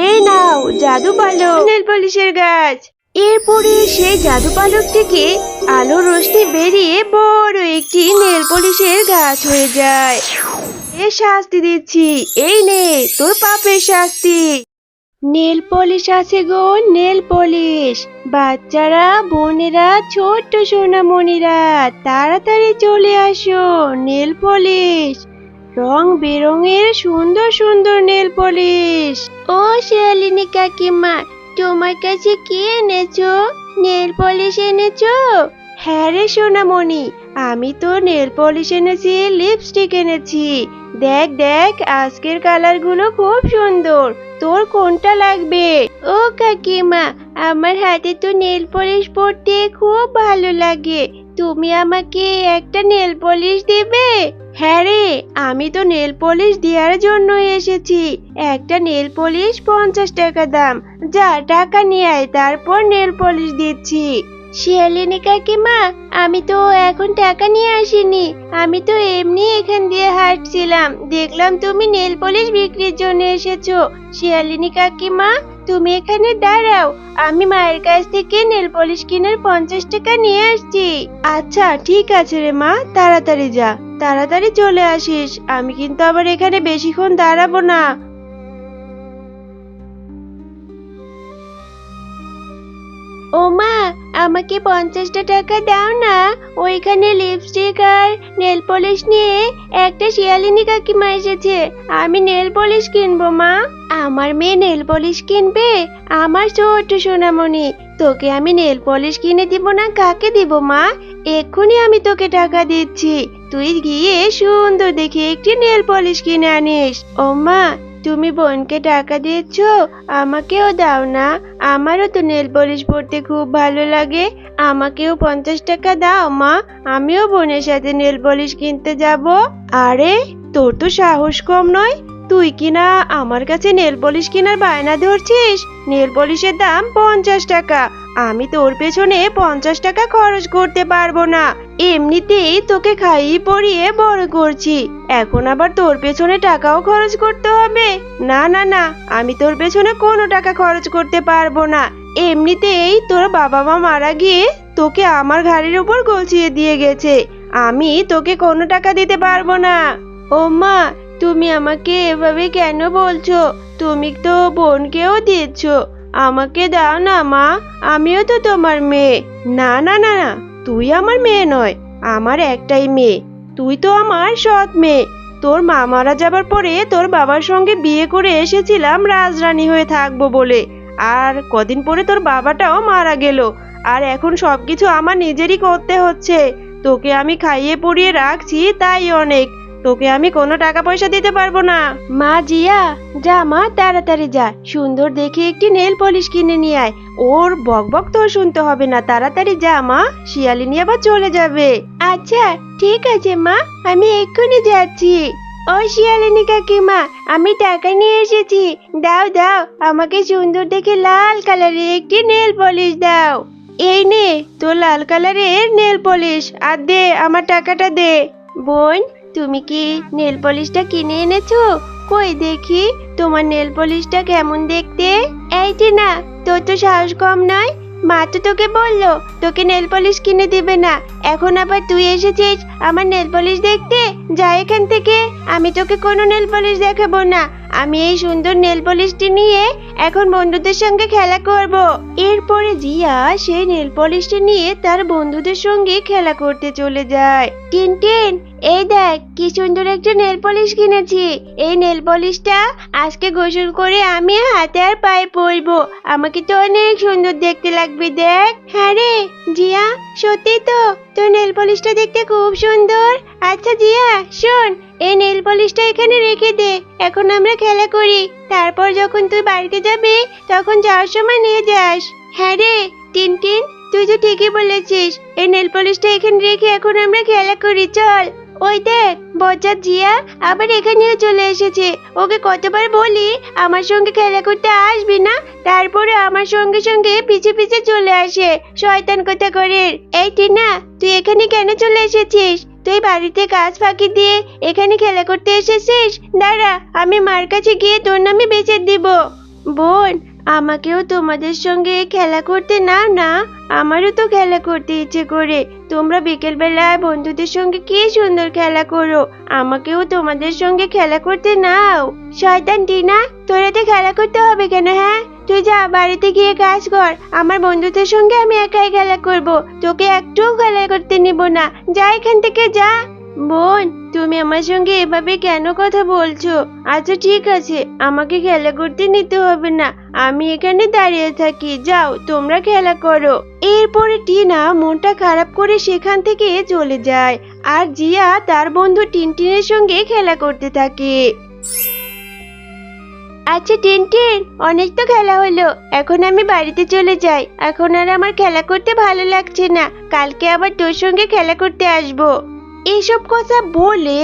এই নাও জাদু পালক, নেল পলিশের গাছ। এরপরে সেই জাদু পালক থেকে আলো রোশনি বেরিয়ে বড় একটি নেল পলিশের গাছ হয়ে যায়। এ শাস্তি দিচ্ছি, এই নে তোর পাপের শাস্তি। নেল পলিশ আছে গো, নেল পলিশ। বাচ্চারা, বোনেরা, ছোট্ট সোনামণিরা, তাড়াতাড়ি চলে আসো। নেল পলিশ, রং বেরঙের সুন্দর সুন্দর নেল পলিশ। ও শিয়ালিনী কাকিমা, তোমার কাছে কি এনেছো? নেল পলিশ এনেছো? হ্যাঁ রে সোনামণি, আমি তো নেল পলিশ এনেছি, লিপস্টিক এনেছি। দেখ দেখ, আজকের কালার গুলো খুব সুন্দর। তোর কোনটা লাগবে? ও কাকিমা, আমার হাতে তো নেল পলিশ পরতে খুব ভালো লাগে। তুমি আমাকে একটা নেল পলিশ দেবে? হ্যাঁ রে, আমি তো নেল পলিশ দেওয়ার জন্য এসেছি। একটা নেল পলিশ 50 টাকা দাম। যা টাকা নিয়ে আয়, তারপর নেল পলিশ দিচ্ছি। শিয়ালিনী কাকিমা, আমি তো এখন টাকা নিয়ে আসিনি। আমি তো এমনি এখান দিয়ে হাঁটছিলাম, দেখলাম তুমি নেল পলিশ বিক্রির জন্য এসেছো। শিয়ালিনী কাকিমা, তুমি এখানে দাঁড়াও, আমি মায়ের কাছ থেকে নেল পলিশ কিনার 50 টাকা নিয়ে আসছি। আচ্ছা ঠিক আছে রে মা, তাড়াতাড়ি যা, তাড়াতাড়ি চলে আসিস। আমি কিন্তু আবার এখানে বেশিক্ষণ দাঁড়াবো না। ও মা, আমাকে 50টা টাকা দাও না। ওইখানে লিপস্টিক আর নেল পলিশ নিয়ে একটা শিয়ালিনী কাকিমা এসেছে। আমি নেল পলিশ কিনবো মা। আমার মেয়ে নেল পলিশ কিনবে? আমার ছোট্ট সোনামণি, তোকে আমি নেল পলিশ কিনে দিব না কাকে দিব মা? এক্ষুনি আমি তোকে টাকা দিচ্ছি, তুই গিয়ে সুন্দর দেখে একটি নেল পলিশ কিনে আনিস। ও মা, তুমি বোনকে টাকা দিচ্ছ, আমাকেও দাও না। আমারও তো নেল পলিশ পরতে খুব ভালো লাগে। আমাকেও 50 টাকা দাও মা, আমিও বোনের সাথে নেল পলিশ কিনতে যাব। আরে, তোর তো সাহস কম নয়, তুই কিনা আমার কাছে নেল পলিশ কেনার বায়না ধরছিস। নেল পলিশের দাম 50 টাকা। আমি তোর পেছনে 50 টাকা খরচ করতে পারবো না। এমনিতেই তোকে খাইয়ে পরিয়ে বড় করছি, এখন আবার তোর পেছনে টাকাও খরচ করতে হবে? না না না, আমি তোর পেছনে কোনো টাকা খরচ করতে পারবো না। এমনিতেই তোর বাবা মা মারা গিয়ে তোকে আমার ঘাড়ের উপর গছিয়ে দিয়ে গেছে, আমি তোকে কোনো টাকা দিতে পারবো না। ও মা, তুমি আমাকে এভাবে কেন বলছো? তুমি তো বোনকেও দিচ্ছ, আমাকে দাও না মা, আমিও তো তোমার মেয়ে। না না না না, তুই আমার মেয়ে নয়, আমার একটাই মেয়ে। তুই তো আমার সৎ মেয়ে। তোর মা মারা যাবার পরে তোর বাবার সঙ্গে বিয়ে করে এসেছিলাম রাজরানী হয়ে থাকবো বলে, আর কদিন পরে তোর বাবাটাও মারা গেল, আর এখন সবকিছু আমার নিজেরই করতে হচ্ছে। তোকে আমি খাইয়ে পরিয়ে রাখছি, তাই অনেক। তোকে আমি কোনো টাকা পয়সা দিতে পারবো না। মা জিয়া, যা মা, তাড়াতাড়ি যা, সুন্দর দেখে একটি নেল পলিশ কিনে নিয়ে আয়। ওর বকবক তোর শুনতে হবে না, তাড়াতাড়ি যা মা, শিয়ালিনী আবার চলে যাবে। আচ্ছা ঠিক আছে মা, আমি এক্ষুনি যাচ্ছি। ও শিয়ালিনী কাকিমা, আমি টাকা নিয়ে এসেছি, দাও দাও, আমাকে সুন্দর দেখে লাল কালারের একটি নেল পলিশ দাও। এই নে তোর লাল কালারের নেল পলিশ, আর দে আমার টাকাটা দে। বোন, তুমি কি নেল পলিশটা কিনে এনেছো? কই দেখি তোমার নেল পলিশটা কেমন দেখতে। এই যে না, তোর তো সাহস কম নয়, মা তো তোকে বললো তোকে নেল পলিশ কিনে দিবে না, এখন আবার তুই এসেছিস আমার নেল পলিশ দেখতে। যা এখান থেকে, আমি তোকে কোনো নেল পলিশ দেখাবো না। আমি এই সুন্দর নেল পলিশটি নিয়ে এখন বন্ধুদের সঙ্গে খেলা করব। এরপরে জিয়া সেই নেল পলিশটি নিয়ে তার বন্ধুদের সঙ্গে খেলা করতে চলে যায়। টিনটিন, এই দেখ কি সুন্দর একটা নেল পলিশ কিনেছি। এই নেল পলিশটা আজকে গোসল করে আমি হাতে আর পায়ে পরবো, আমাকে তো অনেক সুন্দর দেখতে লাগবে, দেখ। হ্যাঁ রে জিয়া, সত্যি তো, তোর নেল পলিশটা দেখতে খুব সুন্দর। আচ্ছা জিয়া শোন, এই নেল পলিশটা এখানে রেখে দে, এখন আমরা খেলা করি, তারপর যখন তুই বাড়িতে যাবি তখন যাওয়ার সময় নিয়ে যাস। হ্যাঁ রে টিনটিন, তুই তো ঠিকই বলেছিস, এই নেল পলিশটা এখানে রেখে এখন আমরা খেলা করি, চল। ওই দেখ বজ্জাত জিয়া আবার এখানেও চলে এসেছে। ওকে কতবার বলি আমার সঙ্গে খেলা করতে আসবি না, তারপরে আমার সঙ্গে সঙ্গে পিছে পিছে চলে আসে, শয়তান কথা করে। এই টিনা, তুই এখানে কেন চলে এসেছিস? তুই বাড়িতে কাজ ফাঁকি দিয়ে এখানে খেলা করতে এসেছিস? দাঁড়া, আমি মার কাছে গিয়ে তোর নামে বেচে দিব। বোন, আমাকেও তোমাদের সঙ্গে খেলা করতে নাও না। আমারও তো খেলা করতে ইচ্ছে করে। তোমরা বিকেল বেলায় বন্ধুদের সঙ্গে কি সুন্দর খেলা করো, আমাকেও তোমাদের সঙ্গে খেলা করতে নাও। শয়তান টিনা, তোর এতে খেলা করতে হবে কেন? হ্যাঁ, তুই যা, বাড়িতে গিয়ে কাজ কর। আমার বন্ধুদের সঙ্গে আমি একাই খেলা করব, তোকে একটুও খেলা করতে নিব না। যা এখান থেকে, যা। বোন, তুমি আমার সঙ্গে এভাবে কেন কথা বলছো? আচ্ছা ঠিক আছে, আমাকে খেলা করতে নিতে হবে না, আমি এখানে দাঁড়িয়ে থাকি। যাও, তোমরা খেলা করো। এরপরে টিনা মনটা খারাপ করে সেখান থেকে চলে যায়, আর জিয়া তার বন্ধু টিনটিনের সঙ্গে খেলা করতে থাকে। আচ্ছা টিনটিন, অনেক তো খেলা হলো, এখন আমি বাড়িতে চলে যাই। এখন আর আমার খেলা করতে ভালো লাগছে না, কালকে আবার তোর সঙ্গে খেলা করতে আসবো। এইসব কথা বলে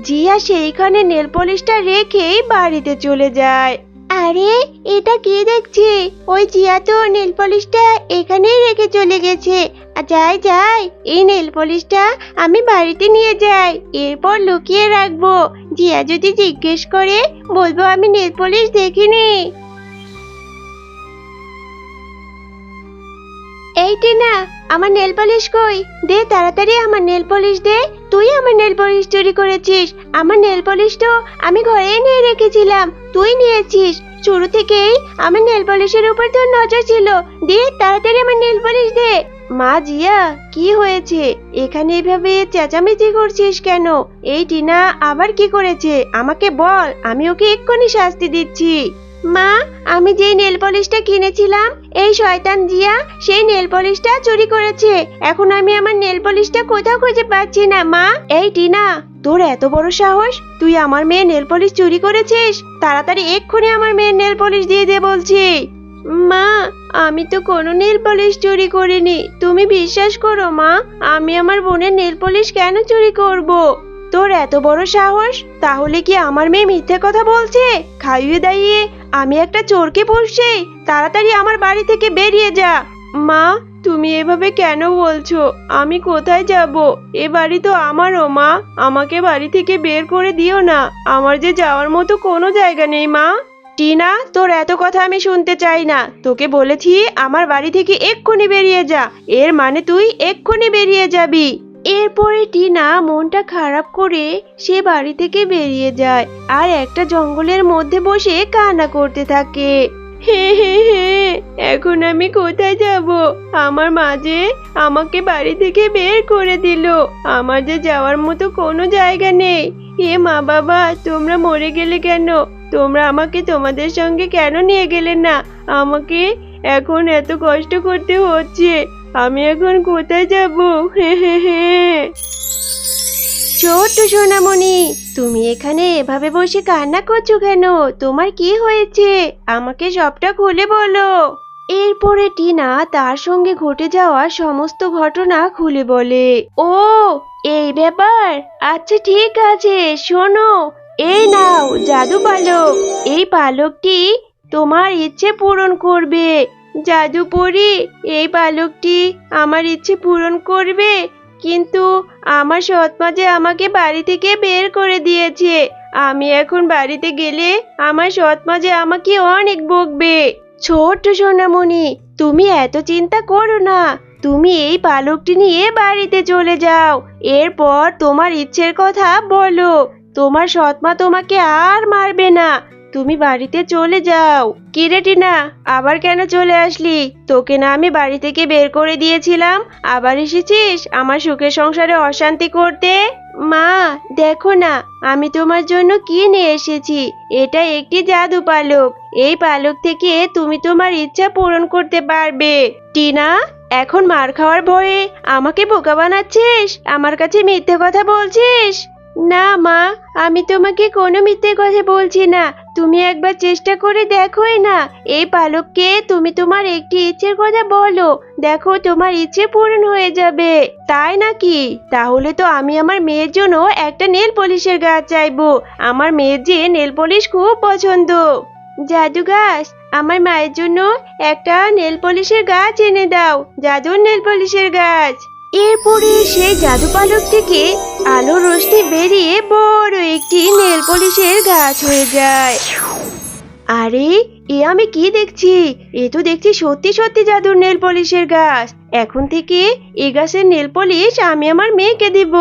জিয়া সেইখানে নেল পলিশটা রেখেই বাড়িতে চলে যায়। আরে, এটা কি দেখছি? ওই জিয়া তো নেল পলিশটা এখানেই রেখে চলে গেছে। যাই যাই, এই নেল পলিশটা আমি বাড়িতে নিয়ে যাই, এরপর লুকিয়ে রাখবো। জিয়া যদি জিজ্ঞেস করে, বলবো আমি নেল পলিশ দেখিনি। এই টিনা, আমার নেল পলিশ কই? দে তাড়াতাড়ি আমার নেল পলিশ দে। তুই আমার নেল পলিশ চুরি করেছিস। আমার নেল পলিশ তো আমি ঘরে নিয়ে রেখেছিলাম, তুই নিয়েছিস। শুরু থেকেই আমার নেল পলিশের উপর তোর নজর ছিল। দে তাড়াতাড়ি আমার নেল পলিশ দে। মা জিয়া, কি হয়েছে? এখানে এভাবে চেঁচামেচি করছিস কেন? এই টিনা আবার কি করেছে? আমাকে বল, আমি ওকে এক্ষুনি শাস্তি দিচ্ছি। মা, আমি যেই নেল পলিশটা কিনেছিলাম, এই শয়তান জিয়া সেই নেল পলিশটা চুরি করেছে। এখন আমি আমার নেল পলিশটা কোথাও খুঁজে পাচ্ছি না। মা, এই টিনা, তোর এত বড় সাহস, তুই আমার মেয়ে নেল পলিশ চুরি করেছিস? তাড়াতাড়ি এক্ষুনি আমার মেয়ের নেল পলিশ দিয়ে দে বলছি। মা, আমি তো কোনো নেল পলিশ চুরি করিনি, তুমি বিশ্বাস করো মা। আমি আমার বোনের নেল পলিশ কেন চুরি করব? তোর এত বড় সাহস, তাহলে কি আমার মেয়ে মিথ্যে কথা বলছে? খাইয়ে দাইয়ে আমি একটা চোরকে পুষছি। তাড়াতাড়ি আমার বাড়ি থেকে বেরিয়ে যা। মা, তুমি এভাবে কেন বলছো? আমি কোথায় যাব? এ বাড়ি তো আমারও মা, আমাকে বাড়ি থেকে বের করে দিও না। আমার যে যাওয়ার মতো কোনো জায়গা নেই মা। টিনা, তোর এত কথা আমি শুনতে চাই না। তোকে বলেছি আমার বাড়ি থেকে এক্ষুনি বেরিয়ে যা, এর মানে তুই এক্ষুনি বেরিয়ে যাবি। এরপরে টিনা মনটা খারাপ করে সে বাড়ি থেকে বেরিয়ে যায়, আর একটা জঙ্গলের মধ্যে বসে কান্না করতে থাকে। হে হে হে, এখন আমি কোথায় যাব? আমার মা যে আমাকে বাড়ি থেকে বের করে দিল, আমার যে যাওয়ার মতো কোনো জায়গা নেই। হে মা বাবা, তোমরা মরে গেলে কেন? তোমরা আমাকে তোমাদের সঙ্গে কেন নিয়ে গেলে না? আমাকে এখন এত কষ্ট করতে হচ্ছে, আমি এখন কোথায় যাব? হে হে হে। ছোট্ট সোনামণি, তুমি এখানে এভাবে বসে কান্না করছো কেন? তোমার কি হয়েছে? আমাকে সবটা খুলে বলো। এরপরে টিনা তার সঙ্গে ঘটে যাওয়া সমস্ত ঘটনা খুলে বলে। ও, এই ব্যাপার। আচ্ছা ঠিক আছে, শোনো। এই নাও জাদু পালক, এই পালকটি তোমার ইচ্ছে পূরণ করবে। জাদু পড়ি, এই পালকটি আমার ইচ্ছে পূরণ করবে, কিন্তু আমার সৎমা যে আমাকে বাড়ি থেকে বের করে দিয়েছে। আমি এখন বাড়িতে গেলে আমার সৎমা যে আমাকে অনেক বকবে। ছোট্ট সোনামণি, তুমি এত চিন্তা করো না, তুমি এই পালকটি নিয়ে বাড়িতে চলে যাও। এরপর তোমার ইচ্ছের কথা বলো, তোমার সৎমা তোমাকে আর মারবে না। তুমি বাড়িতে চলে যাও। কিরে টিনা, আবার কেন চলে আসলি? তোকে না আমি বাড়ি থেকে বের করে দিয়েছিলাম, আবার এসেছিস আমার সুখের সংসারে অশান্তি করতে? মা, দেখো না আমি তোমার জন্য কি নিয়ে এসেছি। এটা একটি জাদু পালক, এই পালক থেকে তুমি তোমার ইচ্ছা পূরণ করতে পারবে। টিনা, এখন মার খাওয়ার ভয়ে আমাকে বোকা বানাচ্ছিস? আমার কাছে মিথ্যে কথা বলছিস? না মা, আমি তোমাকে কোনো মিথ্যে কথা বলছি না। তুমি একবার চেষ্টা করে দেখোই না, এই পালককে তুমি তোমার একটি ইচ্ছের কথা বলো, দেখো তোমার ইচ্ছে পূরণ হয়ে যাবে। তাই নাকি? তাহলে তো আমি আমার মেয়ের জন্য একটা নেল পলিশের গাছ চাইবো। আমার মেয়ের যে নেল পলিশ খুব পছন্দ। জাদু গাছ, আমার মায়ের জন্য একটা নেল পলিশের গাছ এনে দাও, জাদুর নেল পলিশের গাছ। এরপরে সেই জাদু পালক থেকে আলো রোশনি বেরিয়ে বড় একটি নেল পলিশের গাছ হয়ে যায়। আরে, এ আমি কি দেখছি? এ তো দেখছি সত্যি সত্যি জাদুর নেল পলিশের গাছ। এখন থেকে এই গাছের নেল পলিশ আমি আমার মেয়েকে দিব।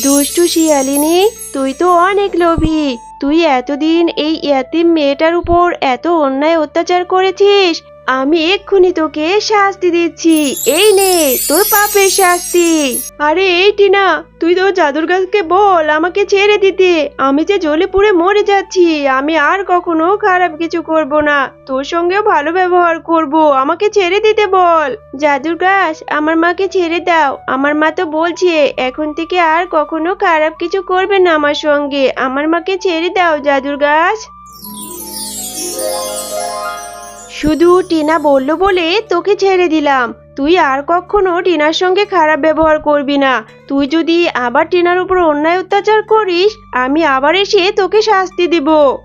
দুষ্টু শিয়ালিনী, তুই তো অনেক লোভী। তুই এতদিন এই ইয়াতিম মেয়েটার উপর এত অন্যায় অত্যাচার করেছিস। আমি এক্ষুনি তোকে শাস্তি দিচ্ছি। এই নে তোর পাপের শাস্তি। আরে এই টিনা, তুই তো জাদুর গাছকে বল আমাকে ছেড়ে দিতে। আমি যে জ্বলে পুড়ে মরে যাচ্ছি। আমি আর কখনো খারাপ কিছু করব না। তোর সঙ্গেও ভালো ব্যবহার করব। আমাকে ছেড়ে দিতে বল। জাদুর গাছ, আমার মাকে ছেড়ে দাও। আমার মা তো বলছে এখন থেকে আর কখনো খারাপ কিছু করবে না আমার সঙ্গে। আমার মাকে ছেড়ে দাও জাদুর গাছ। শুধু টিনা বলল বলে তোকে ছেড়ে দিলাম। তুই আর কখনো টিনার সঙ্গে খারাপ ব্যবহার করবি না। তুই যদি আবার টিনার উপর অন্যায় অত্যাচার করিস, আমি আবার এসে তোকে শাস্তি দিব।